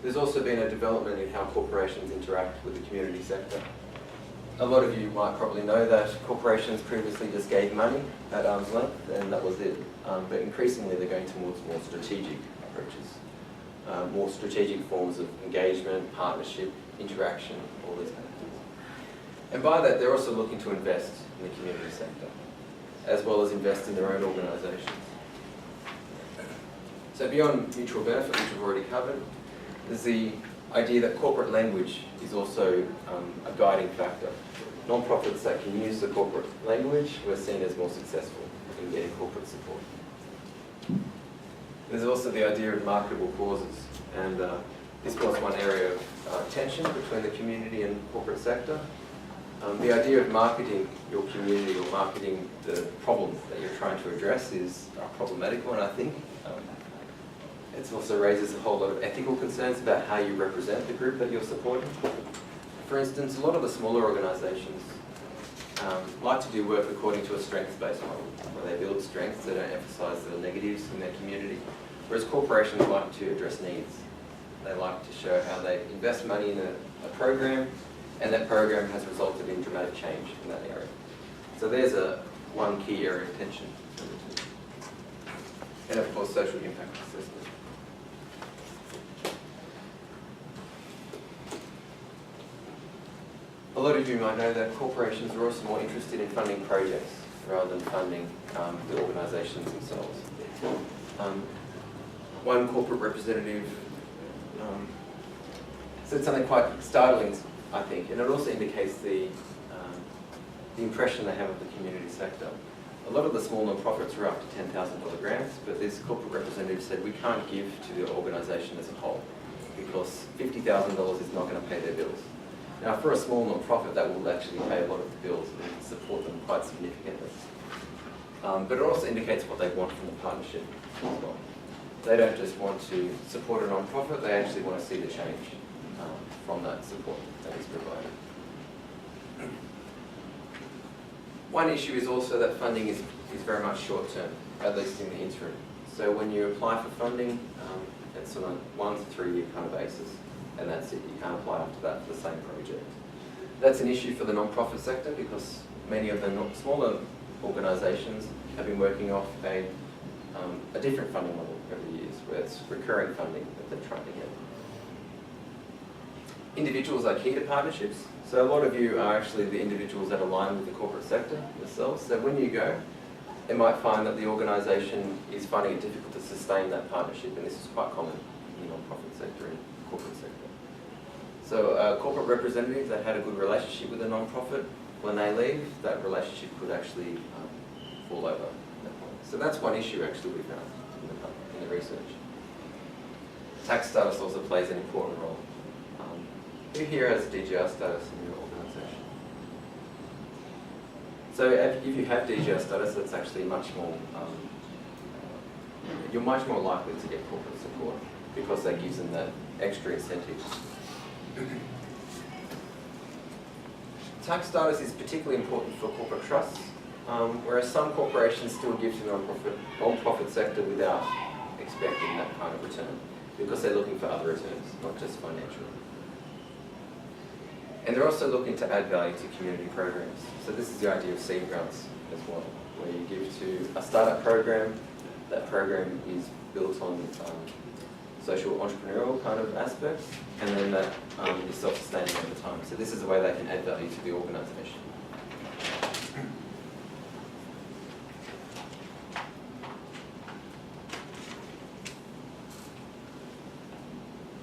There's also been a development in how corporations interact with the community sector. A lot of you might probably know that corporations previously just gave money at arm's length, and that was it. But increasingly they're going towards more strategic approaches, more strategic forms of engagement, partnership, interaction, all these kind of things. And by that, they're also looking to invest in the community sector, as well as invest in their own organisations. So beyond mutual benefit, which we've already covered, there's the idea that corporate language is also a guiding factor. Non-profits that can use the corporate language were seen as more successful in getting corporate support. There's also the idea of marketable causes, and this was one area of tension between the community and corporate sector. The idea of marketing your community or marketing the problem that you're trying to address is a problematic one, I think. It also raises a whole lot of ethical concerns about how you represent the group that you're supporting. For instance, a lot of the smaller organisations like to do work according to a strengths-based model, where they build strengths, they don't emphasise the negatives in their community, whereas corporations like to address needs. They like to show how they invest money in a program, and that program has resulted in dramatic change in that area. So there's one key area of tension. And of course, social impact assessment. A lot of you might know that corporations are also more interested in funding projects rather than funding the organisations themselves. One corporate representative said something quite startling, I think, and it also indicates the impression they have of the community sector. A lot of the small non-profits are up to $10,000 grants, but this corporate representative said we can't give to the organisation as a whole because $50,000 is not going to pay their bills. Now, for a small non-profit, that will actually pay a lot of the bills and support them quite significantly. But it also indicates what they want from the partnership as well. They don't just want to support a non-profit, they actually want to see the change from that support that is provided. One issue is also that funding is very much short-term, at least in the interim. So when you apply for funding, it's on a 1 to 3 year kind of basis. And that's it, you can't apply after that for the same project. That's an issue for the non-profit sector because many of the smaller organisations have been working off a different funding model over the years, where it's recurring funding that they're trying to get. Individuals are key to partnerships, so a lot of you are actually the individuals that align with the corporate sector themselves. So when you go, you might find that the organisation is finding it difficult to sustain that partnership, and this is quite common in the non-profit sector and corporate sector. So a corporate representative that had a good relationship with a non-profit, when they leave, that relationship could actually fall over at that point. So that's one issue actually we found in the research. Tax status also plays an important role. Who here has DGR status in your organisation? So if you have DGR status, that's actually much more, you're much more likely to get corporate support because that gives them that extra incentive. Tax status is particularly important for corporate trusts, whereas some corporations still give to the non-profit sector without expecting that kind of return because they're looking for other returns, not just financial. And they're also looking to add value to community programs. So this is the idea of seed grants as well, where you give to a startup program. That program is built on social entrepreneurial kind of aspects, and then that is self-sustaining over time. So this is a way they can add value to the organisation.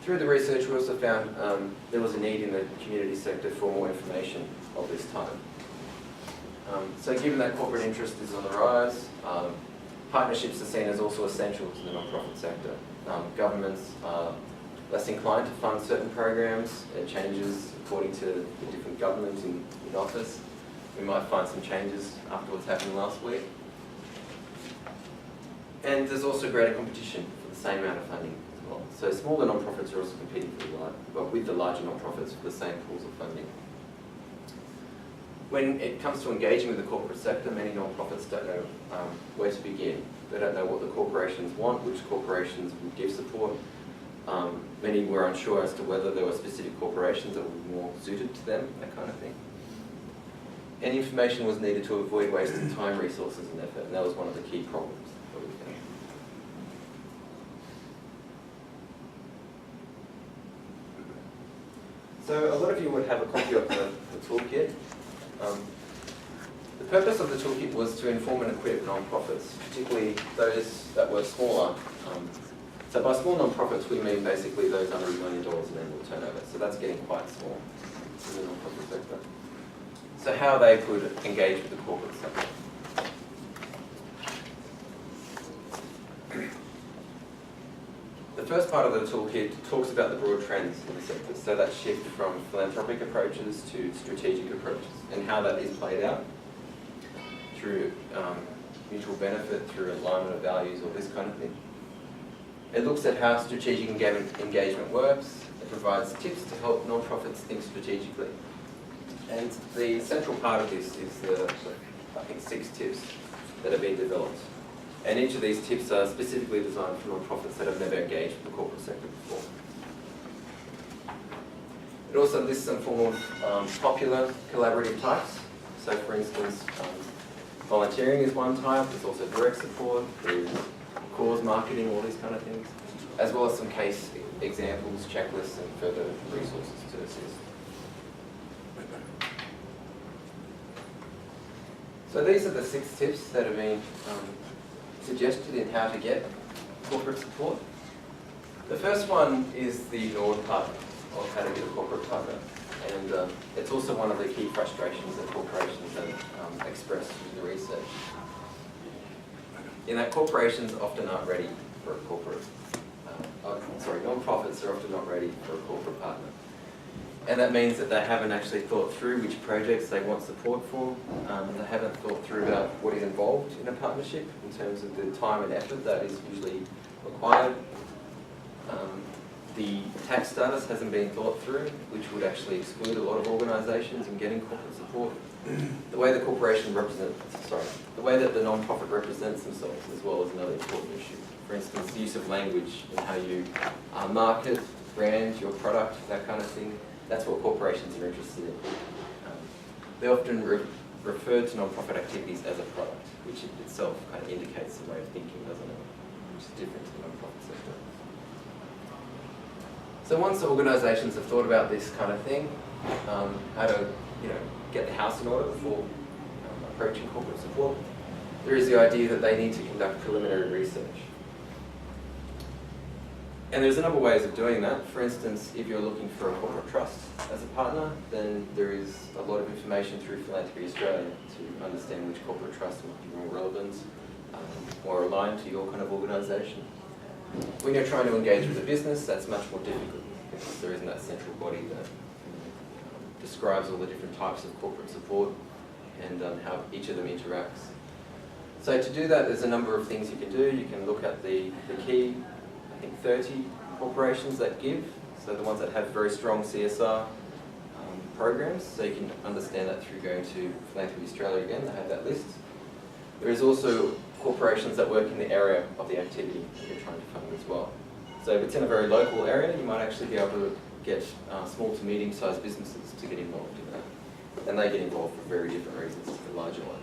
Through the research, we also found there was a need in the community sector for more information of this type. So given that corporate interest is on the rise, partnerships are seen as also essential to the non-profit sector. Governments are less inclined to fund certain programs. It changes according to the different governments in office. We might find some changes after what's happened last week. And there's also greater competition for the same amount of funding as well. So smaller non-profits are also competing with the larger non-profits for the same pools of funding. When it comes to engaging with the corporate sector, many non-profits don't know where to begin. They don't know what the corporations want, which corporations would give support, Many were unsure as to whether there were specific corporations that were more suited to them, that kind of thing. And information was needed to avoid wasting time, resources and effort, and that was one of the key problems that we found. So a lot of you would have a copy of the toolkit. The purpose of the toolkit was to inform and equip non-profits, particularly those that were smaller. So by small non-profits, we mean basically those under $1 million in annual turnover. So that's getting quite small in the non-profit sector. So how they could engage with the corporate sector. The first part of the toolkit talks about the broad trends in the sector, so that shift from philanthropic approaches to strategic approaches, and how that is played out through mutual benefit, through alignment of values, or this kind of thing. It looks at how strategic engagement works. It provides tips to help non-profits think strategically. And the central part of this is the, I think, 6 tips that have been developed. And each of these tips are specifically designed for non-profits that have never engaged with the corporate sector before. It also lists some form of popular collaborative types. So for instance, volunteering is one type. There's also direct support. There's cause marketing, all these kind of things, as well as some case examples, checklists, and further resources to assist. So these are the 6 tips that have been suggested in how to get corporate support. The first one is the ignored part of how to get a corporate partner, and it's also one of the key frustrations that corporations have expressed in the research. In that corporations often aren't ready for a corporate, non-profits are often not ready for a corporate partner. And that means that they haven't actually thought through which projects they want support for. They haven't thought through about what is involved in a partnership in terms of the time and effort that is usually required. The tax status hasn't been thought through, which would actually exclude a lot of organisations in getting corporate support. The way the the way that the non-profit represents themselves as well is another important issue. For instance, the use of language and how you market, brand your product, that kind of thing. That's what corporations are interested in. They often refer to non-profit activities as a product, which itself kind of indicates the way of thinking, doesn't it? Which is different to the non-profit sector. So once organisations have thought about this kind of thing, how to get the house in order before approaching corporate support, there is the idea that they need to conduct preliminary research. And there's a number of ways of doing that. For instance, if you're looking for a corporate trust as a partner, then there is a lot of information through Philanthropy Australia to understand which corporate trust might be more relevant, more aligned to your kind of organisation. When you're trying to engage with a business, that's much more difficult because there isn't that central body that describes all the different types of corporate support and how each of them interacts. So to do that, there's a number of things you can do. You can look at the key, I think, 30 corporations that give, so the ones that have very strong CSR programs, so you can understand that through going to Philanthropy Australia again, they have that list. There is also corporations that work in the area of the activity that you're trying to fund as well. So if it's in a very local area, you might actually be able to get small to medium-sized businesses to get involved in that. And they get involved for very different reasons to the larger ones.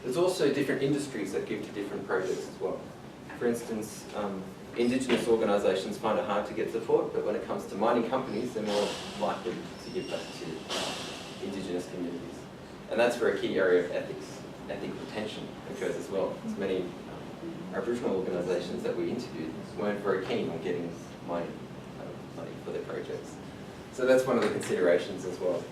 There's also different industries that give to different projects as well. For instance, Indigenous organisations find it hard to get support, but when it comes to mining companies, they're more likely to give back to Indigenous communities. And that's where a key area of ethical tension occurs as well. As many Aboriginal organisations that we interviewed weren't very keen on getting money for their projects. So that's one of the considerations as well.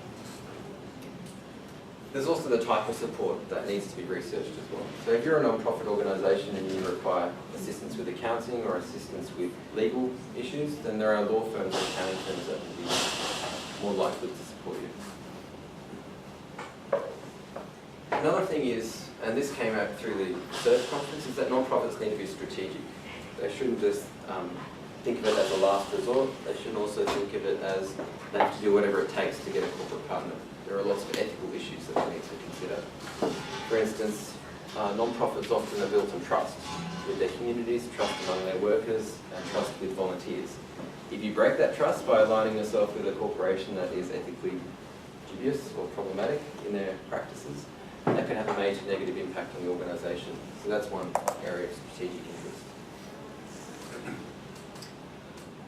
There's also the type of support that needs to be researched as well. So if you're a non-profit organisation and you require assistance with accounting or assistance with legal issues, then there are law firms and accounting firms that will be more likely to support you. Another thing is, and this came out through the research conference, is that non-profits need to be strategic. They shouldn't just think of it as a last resort. They should also think of it as they have to do whatever it takes to get a corporate partner. There are lots of ethical issues that we need to consider. For instance, non-profits often are built on trust with their communities, trust among their workers, and trust with volunteers. If you break that trust by aligning yourself with a corporation that is ethically dubious or problematic in their practices, that can have a major negative impact on the organisation. So that's one area of strategic interest.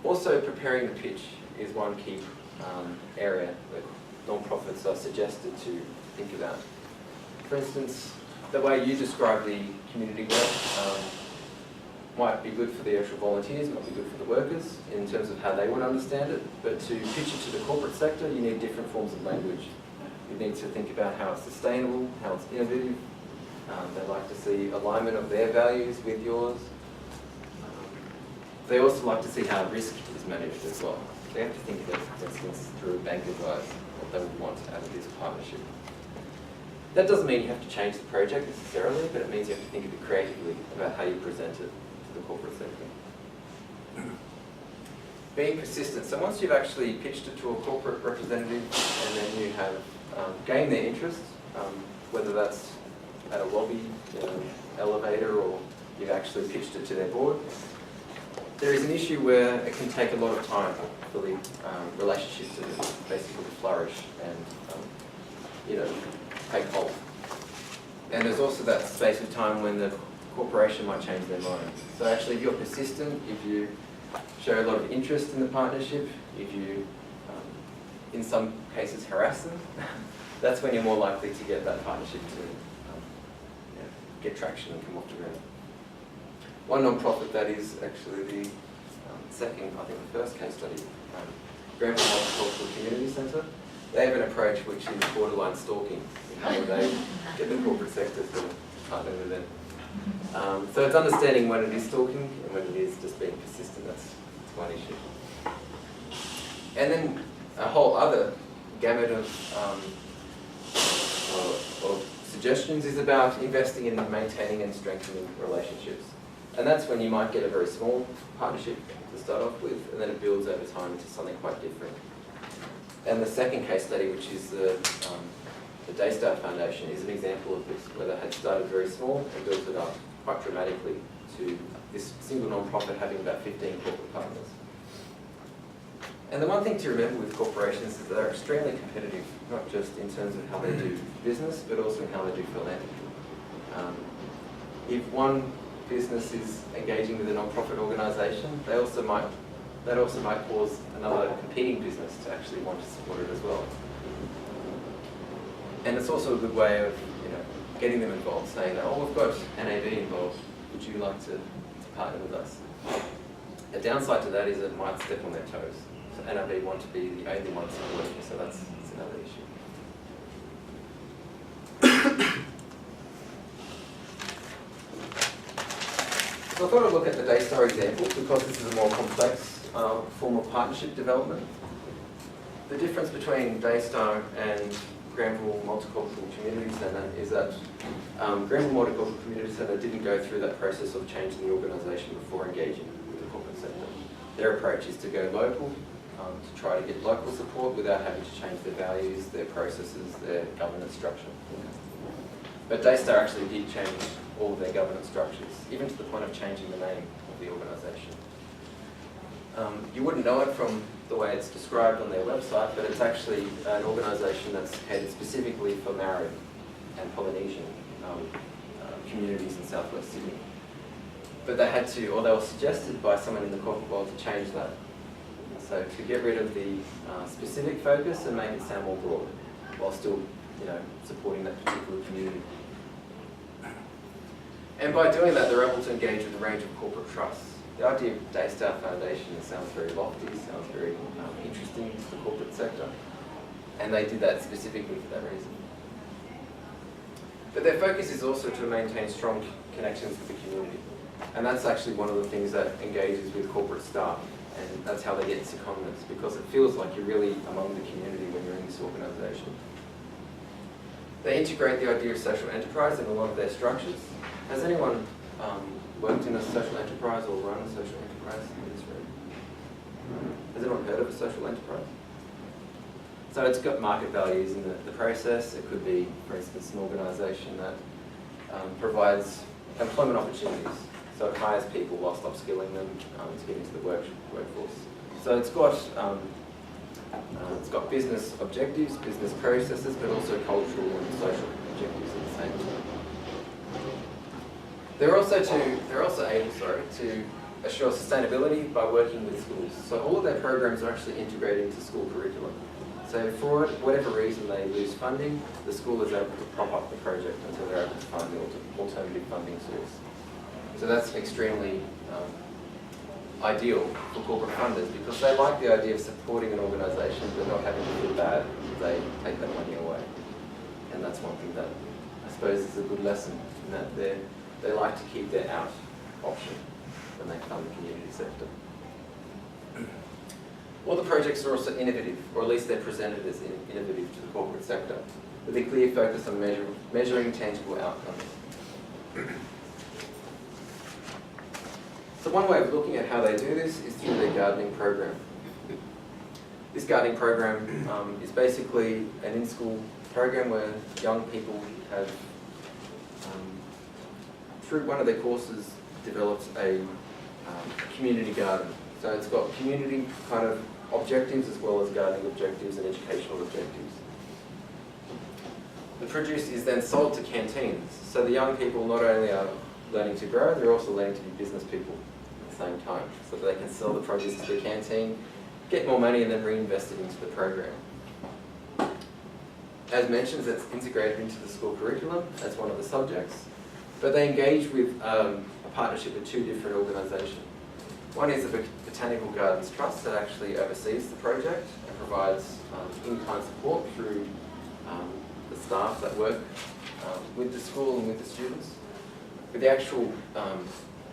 Also, preparing the pitch is one key area that non-profits are suggested to think about. For instance, the way you describe the community work might be good for the actual volunteers, might be good for the workers in terms of how they would understand it, but to pitch it to the corporate sector, you need different forms of language. You need to think about how it's sustainable, how it's innovative. They like to see alignment of their values with yours. They also like to see how risk is managed as well. They have to think of it, for instance, through a banker's eyes, what they would want out of this partnership. That doesn't mean you have to change the project necessarily, but it means you have to think of it creatively about how you present it to the corporate sector. Being persistent. So once you've actually pitched it to a corporate representative and then you have gained their interest, whether that's at a lobby, elevator, or you've actually pitched it to their board, there is an issue where it can take a lot of time for the relationship to basically flourish and take hold. And there's also that space of time when the corporation might change their mind. So actually, if you're persistent, if you show a lot of interest in the partnership, if you, in some cases, harass them, that's when you're more likely to get that partnership to get traction and come off the ground. One non-profit that is actually the second, I think the first case study, Granville Multicultural Community Centre, they have an approach which is borderline stalking in how they get the corporate sector to partner with them. So it's understanding when it is stalking and when it is just being persistent. That's one issue. And then a whole other gamut of suggestions is about investing in maintaining and strengthening relationships. And that's when you might get a very small partnership to start off with, and then it builds over time into something quite different. And the second case study, which is the Daystar Foundation, is an example of this, where they had started very small and built it up quite dramatically to this single non-profit having about 15 corporate partners. And the one thing to remember with corporations is that they're extremely competitive, not just in terms of how they do business, but also in how they do philanthropy. If one business is engaging with a non-profit organisation, that also might cause another competing business to actually want to support it as well. And it's also a good way of getting them involved, saying that, oh, we've got NAB involved, would you like to partner with us? A downside to that is it might step on their toes. So NAB want to be the only ones working, so that's another issue. So I thought I'd look at the Daystar example because this is a more complex form of partnership development. The difference between Daystar and Granville Multicultural Community Centre is that Granville Multicultural Community Centre didn't go through that process of changing the organisation before engaging with the corporate sector. Their approach is to go local, to try to get local support without having to change their values, their processes, their governance structure. But Daystar actually did change all of their governance structures, even to the point of changing the name of the organisation. You wouldn't know it from the way it's described on their website, but it's actually an organisation that's catered specifically for Maori and Polynesian communities in southwest Sydney. But they had to, or they were suggested by someone in the corporate world to change that. So to get rid of the specific focus and make it sound more broad, while still, supporting that particular community. And by doing that, they're able to engage with a range of corporate trusts. The idea of Daystar Foundation sounds very lofty, sounds very interesting to the corporate sector, and they did that specifically for that reason. But their focus is also to maintain strong connections with the community, and that's actually one of the things that engages with corporate staff, and that's how they get secondments, because it feels like you're really among the community when you're in this organisation. They integrate the idea of social enterprise in a lot of their structures. Has anyone worked in a social enterprise or run a social enterprise in this room? Has anyone heard of a social enterprise? So it's got market values in the process. It could be, for instance, an organisation that provides employment opportunities. So it hires people whilst upskilling them to get into the workforce. So it's got business objectives, business processes, but also cultural and social objectives at the same time. They're also able to assure sustainability by working with schools. So all of their programs are actually integrated into school curriculum. So for whatever reason they lose funding, the school is able to prop up the project until they're able to find the alternative funding source. So that's extremely ideal for corporate funders because they like the idea of supporting an organisation but not having to feel bad if they take that money away. And that's one thing that I suppose is a good lesson in that they like to keep their out option when they fund the community sector. All the projects are also innovative, or at least they're presented as innovative to the corporate sector, with a clear focus on measuring tangible outcomes. So one way of looking at how they do this is through their gardening program. This gardening program is basically an in-school program where young people have, through one of their courses, developed a community garden. So it's got community kind of objectives as well as gardening objectives and educational objectives. The produce is then sold to canteens. So the young people not only are learning to grow, they're also learning to be business people at the same time. So that they can sell the produce to the canteen, get more money and then reinvest it into the program. As mentioned, that's integrated into the school curriculum as one of the subjects. But they engage with a partnership with two different organisations. One is the Botanical Gardens Trust that actually oversees the project and provides in-kind support through the staff that work with the school and with the students. But the actual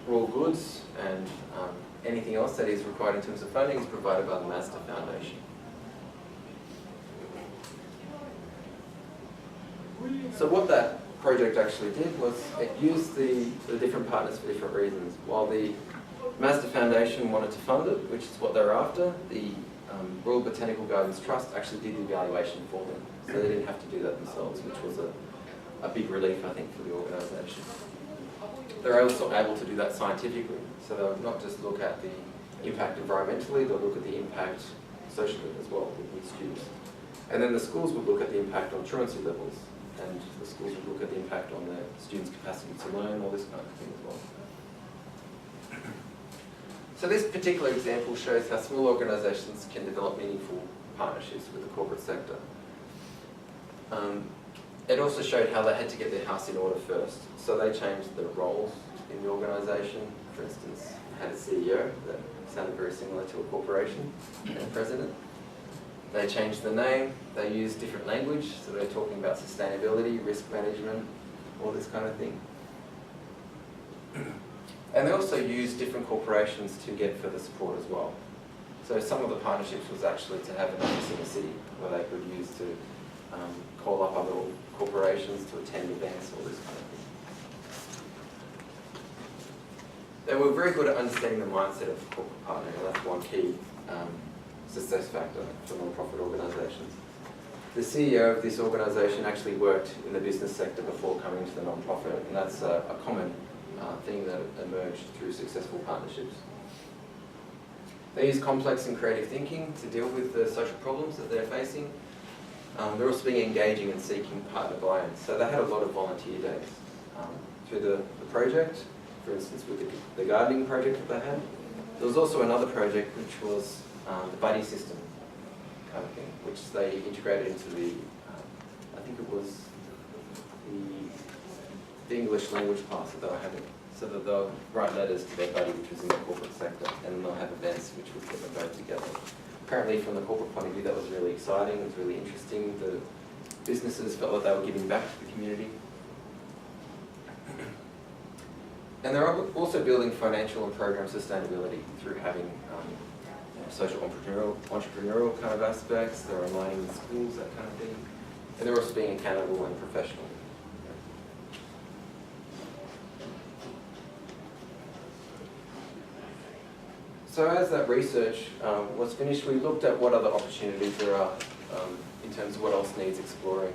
raw goods and anything else that is required in terms of funding is provided by the Daystar Foundation. So what that project actually did was it used the different partners for different reasons. While the Daystar Foundation wanted to fund it, which is what they're after, the Royal Botanical Gardens Trust actually did the evaluation for them. So they didn't have to do that themselves, which was a big relief, I think, for the organisation. They're also able to do that scientifically. So they'll not just look at the impact environmentally, they'll look at the impact socially as well with students. And then the schools would look at the impact on truancy levels, and the schools would look at the impact on the students' capacity to learn, all this kind of thing as well. So this particular example shows how small organisations can develop meaningful partnerships with the corporate sector. It also showed how they had to get their house in order first. So they changed the roles in the organisation. For instance, had a CEO that sounded very similar to a corporation and a president. They changed the name, they used different language, so they're talking about sustainability, risk management, all this kind of thing. And they also used different corporations to get further support as well. So some of the partnerships was actually to have an office in the city where they could use to call up other corporations to attend events, all this kind of thing. They were very good at understanding the mindset of the corporate partner, and that's one key success factor for non-profit organisations. The CEO of this organisation actually worked in the business sector before coming to the non-profit, and that's a common thing that emerged through successful partnerships. They use complex and creative thinking to deal with the social problems that they're facing. They're also being engaging and seeking partner buy-in. So they had a lot of volunteer days through the project. For instance, with the gardening project that they had. There was also another project which was the buddy system kind of thing, which they integrated into the, I think it was the English language class that they were having. So that they'll write letters to their buddy, which was in the corporate sector, and they'll have events which would get them both together. Apparently from the corporate point of view, that was really exciting, it was really interesting. The businesses felt like they were giving back to the community. And they're also building financial and program sustainability through having social entrepreneurial kind of aspects. They're aligning with schools, that kind of thing. And they're also being accountable and professional. So as that research was finished, we looked at what other opportunities there are in terms of what else needs exploring.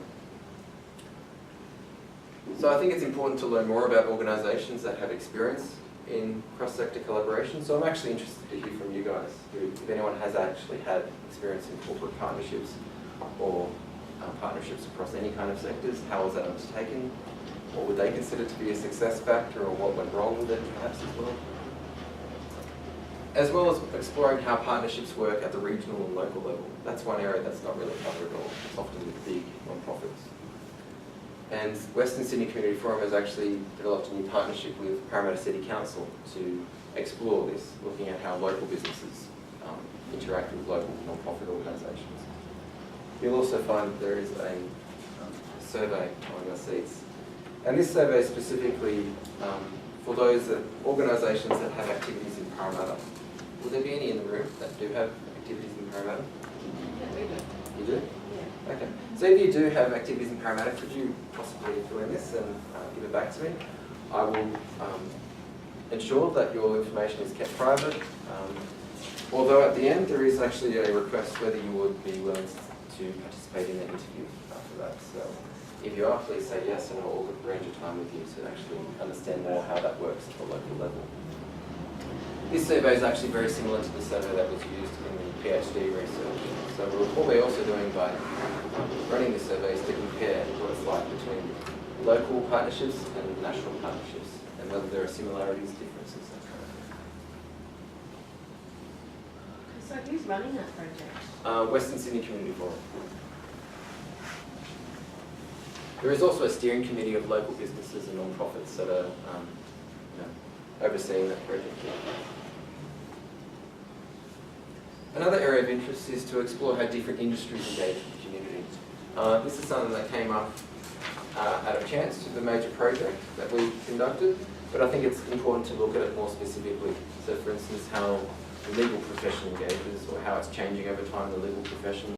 So I think it's important to learn more about organisations that have experience in cross-sector collaboration. So I'm actually interested to hear from you guys, if anyone has actually had experience in corporate partnerships or partnerships across any kind of sectors. How was that undertaken? What would they consider to be a success factor, or what went wrong with it perhaps as well as exploring how partnerships work at the regional and local level. That's one area that's not really covered at all. It's often with big non-profits. And Western Sydney Community Forum has actually developed a new partnership with Parramatta City Council to explore this, looking at how local businesses interact with local non-profit organisations. You'll also find there is a survey on your seats. And this survey is specifically for those organisations that have activities in Parramatta. Will there be any in the room that do have activities in Parramatta? Yeah, we do. You do? Yeah. Okay. So if you do have activities in Parramatta, could you possibly fill in this and give it back to me? I will ensure that your information is kept private. Although at the end there is actually a request whether you would be willing to participate in the interview after that. So if you are, please say yes, and we'll arrange a time with you to actually understand more how that works at a local level. This survey is actually very similar to the survey that was used in the PhD research. So what we're also doing by running this survey is to compare what it's like between local partnerships and national partnerships, and whether there are similarities, differences, that kind of thing. So who's running that project? Western Sydney Community Forum. There is also a steering committee of local businesses and non-profits that are overseeing that project. Another area of interest is to explore how different industries engage with the community. This is something that came up out of chance to the major project that we conducted, but I think it's important to look at it more specifically. So for instance, how the legal profession engages, or how it's changing over time, the legal profession.